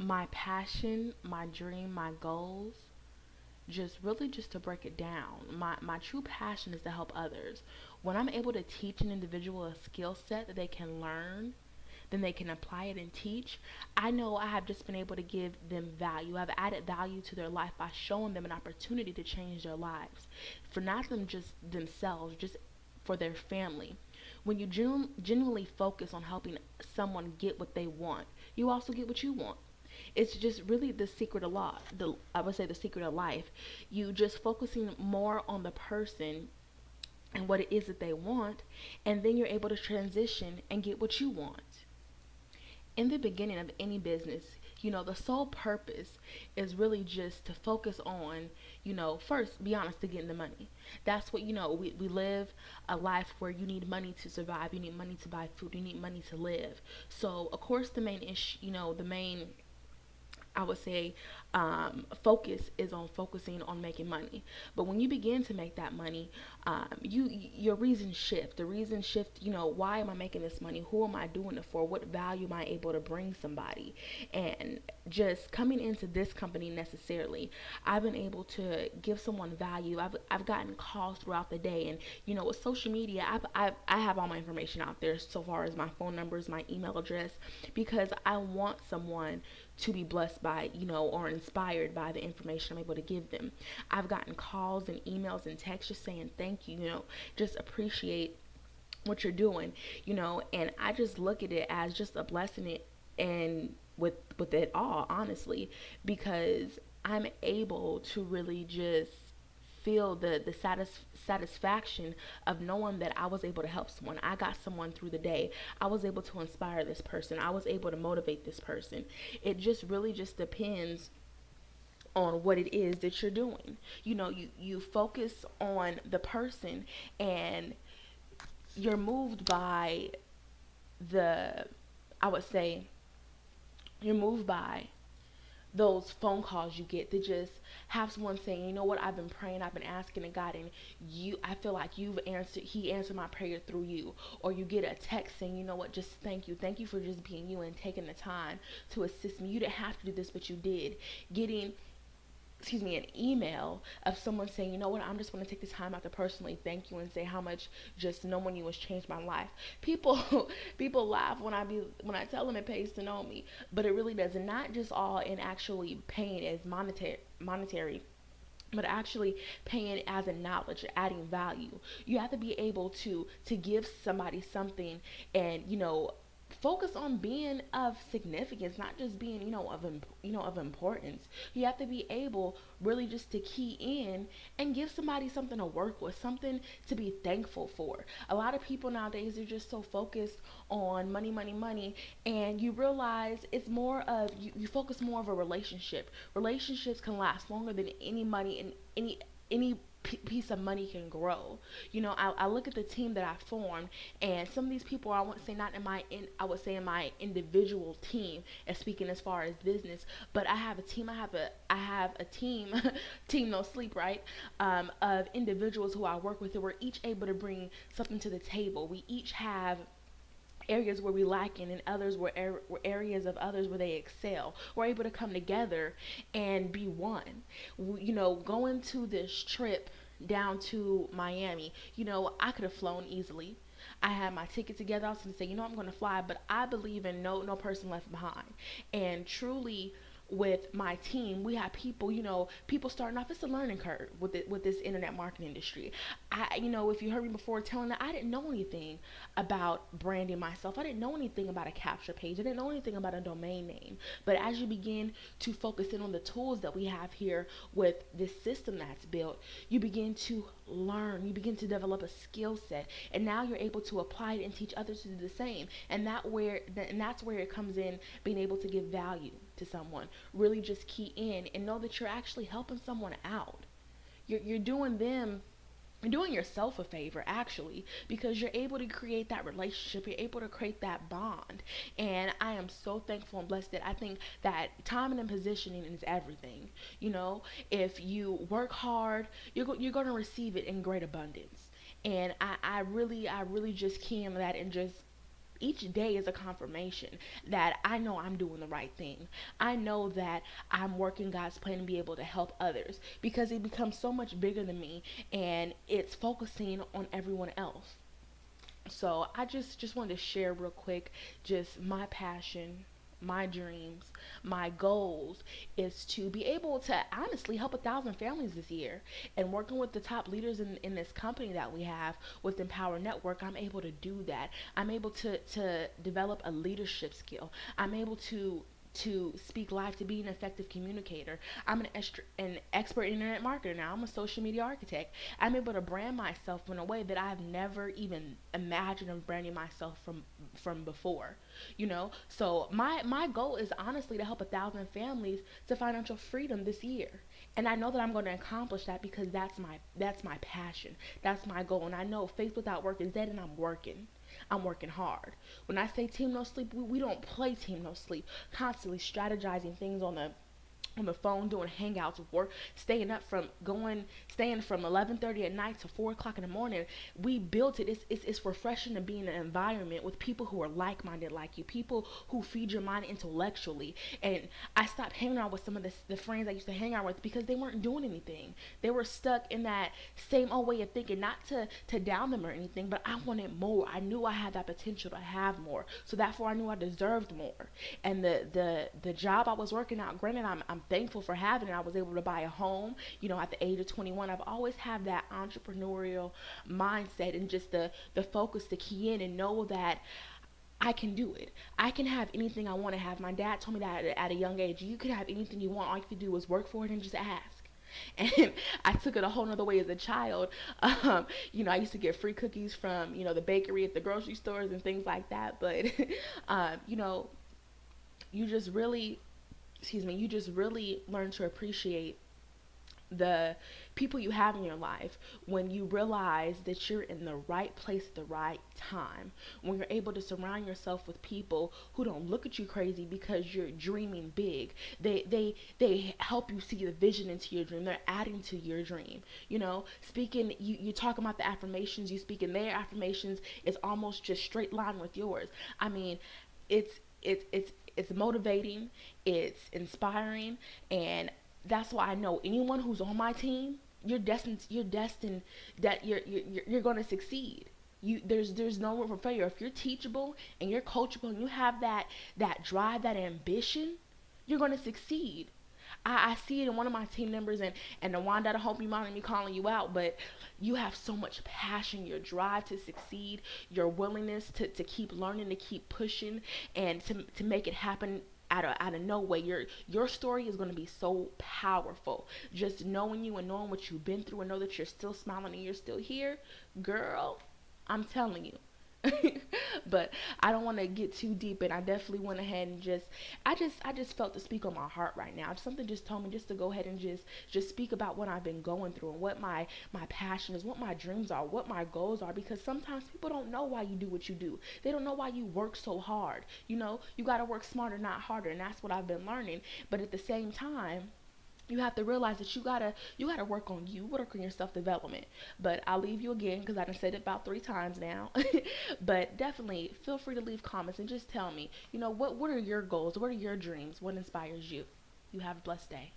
My passion, my dream, my goals, just really just to break it down, my true passion is to help others. When I'm able to teach an individual a skill set that they can learn, then they can apply it and teach. I know I have just been able to give them value. I've added value to their life by showing them an opportunity to change their lives. For not them just themselves, just for their family. When you genuinely focus on helping someone get what they want, you also get what you want. It's just really the secret of life. I would say the secret of life. You just focusing more on the person and what it is that they want, and then you're able to transition and get what you want. In the beginning of any business, the sole purpose is really just to focus on, first, be honest, to getting the money. That's what, we live a life where you need money to survive, you need money to buy food, you need money to live. So, of course, the main issue, the main I would say focus is on focusing on making money. But when you begin to make that money, your reasons shift. The reasons shift. Why am I making this money? Who am I doing it for? What value am I able to bring somebody? And just coming into this company necessarily, I've been able to give someone value. I've gotten calls throughout the day, and with social media, I have all my information out there so far as my phone numbers, my email address, because I want someone to be blessed by, or inspired by the information I'm able to give them. I've gotten calls and emails and texts just saying thank you, just appreciate what you're doing, and I just look at it as just a blessing and with it all, honestly, because I'm able to really just feel the satisfaction of knowing that I was able to help someone. I got someone through the day. I was able to inspire this person. I was able to motivate this person. It just really just depends on what it is that you're doing. You focus on the person, and you're moved by the I would say you're moved by those phone calls you get to just have someone saying, you know what, I've been praying, I've been asking to God, and I feel like he answered my prayer through you. Or you get a text saying, you know what, just thank you for just being you and taking the time to assist me. You didn't have to do this, but you did. Getting an email of someone saying, you know what, I'm just going to take this time out to personally thank you and say how much just knowing you has changed my life. People people laugh when I tell them it pays to know me, but it really does. And not just all in actually paying as monetary, but actually paying as a knowledge, adding value. You have to be able to give somebody something, and focus on being of significance, not just being of importance. You have to be able really just to key in and give somebody something to work with, something to be thankful for. A lot of people nowadays are just so focused on money, money, money, and you realize it's more of you focus more of a relationship. Relationships can last longer than any money and any piece of money can grow. I look at the team that I formed, and some of these people, I wouldn't say not I would say in my individual team, and speaking as far as business, but I have a team. I have a team, team no sleep, right? Of individuals who I work with, who are each able to bring something to the table. We each have areas where we lack in, and others were areas of others where they excel. We're able to come together and be one. Going to this trip down to Miami, I could have flown easily. I had my ticket together. I was going to say, I'm going to fly, but I believe in no person left behind. And truly, with my team, we have people, people starting off. It's a learning curve with this internet marketing industry. If you heard me before telling that I didn't know anything about branding myself, I didn't know anything about a capture page, I didn't know anything about a domain name. But as you begin to focus in on the tools that we have here with this system that's built, you begin to learn, you begin to develop a skill set, and now you're able to apply it and teach others to do the same. And that's where it comes in, being able to give value to someone. Really just key in and know that you're actually helping someone out. You're doing them, you're doing yourself a favor, actually, because you're able to create that relationship, you're able to create that bond. And I am so thankful and blessed that I think that timing and positioning is everything. If you work hard, you're going to receive it in great abundance. And I really just key in that, and just each day is a confirmation that I know I'm doing the right thing. I know that I'm working God's plan to be able to help others, because it becomes so much bigger than me, and it's focusing on everyone else. So I just wanted to share real quick just my passion, my dreams, my goals is to be able to honestly help 1,000 families this year. And working with the top leaders in this company that we have with Empower Network, I'm able to do that. I'm able to develop a leadership skill. I'm able to speak live, to be an effective communicator. I'm an expert internet marketer now. I'm a social media architect. I'm able to brand myself in a way that I've never even imagined of branding myself from before. So my goal is honestly to help 1,000 families to financial freedom this year. And I know that I'm going to accomplish that because that's my passion. That's my goal. And I know faith without work is dead, and I'm working. I'm working hard. When I say team no sleep, we don't play team no sleep. Constantly strategizing things on the phone, doing hangouts, work, staying from 11:30 at night to 4 o'clock in the morning. We built it. It's refreshing to be in an environment with people who are like-minded like you, people who feed your mind intellectually. And I stopped hanging out with some of the friends I used to hang out with because they weren't doing anything. They were stuck in that same old way of thinking. Not to down them or anything, but I wanted more. I knew I had that potential to have more, so therefore I knew I deserved more. And the job I was working out, granted, I'm thankful for having it. I was able to buy a home, at the age of 21. I've always had that entrepreneurial mindset, and just the focus to key in and know that I can do it. I can have anything I want to have. My dad told me that at a young age. You could have anything you want. All you could do is work for it and just ask. And I took it a whole nother way as a child. I used to get free cookies from, the bakery at the grocery stores and things like that. But, you just really, you just really learn to appreciate the people you have in your life when you realize that you're in the right place at the right time, when you're able to surround yourself with people who don't look at you crazy because you're dreaming big. They help you see the vision into your dream. They're adding to your dream. Speaking, you talk about the affirmations you speak, and their affirmations is almost just straight line with yours. I mean, it's motivating, it's inspiring, and that's why I know anyone who's on my team, you're destined that you're going to succeed. There's no room for failure. If you're teachable and you're coachable and you have that drive, that ambition, you're going to succeed. I see it in one of my team members, and Wanda, I hope you mind me calling you out, but you have so much passion, your drive to succeed, your willingness to keep learning, to keep pushing, and to make it happen out of no way. Your story is going to be so powerful. Just knowing you and knowing what you've been through, and know that you're still smiling and you're still here, girl, I'm telling you. But I don't want to get too deep, and I definitely went ahead and I just felt to speak on my heart right now. Something just told me just to go ahead and just speak about what I've been going through, and what my passion is, what my dreams are, what my goals are, because sometimes people don't know why you do what you do. They don't know why you work so hard. You got to work smarter, not harder, and that's what I've been learning. But at the same time, you have to realize that you gotta work on you, work on your self development. But I'll leave you again because I done said it about 3 times now. But definitely feel free to leave comments and just tell me, what are your goals? What are your dreams? What inspires you? You have a blessed day.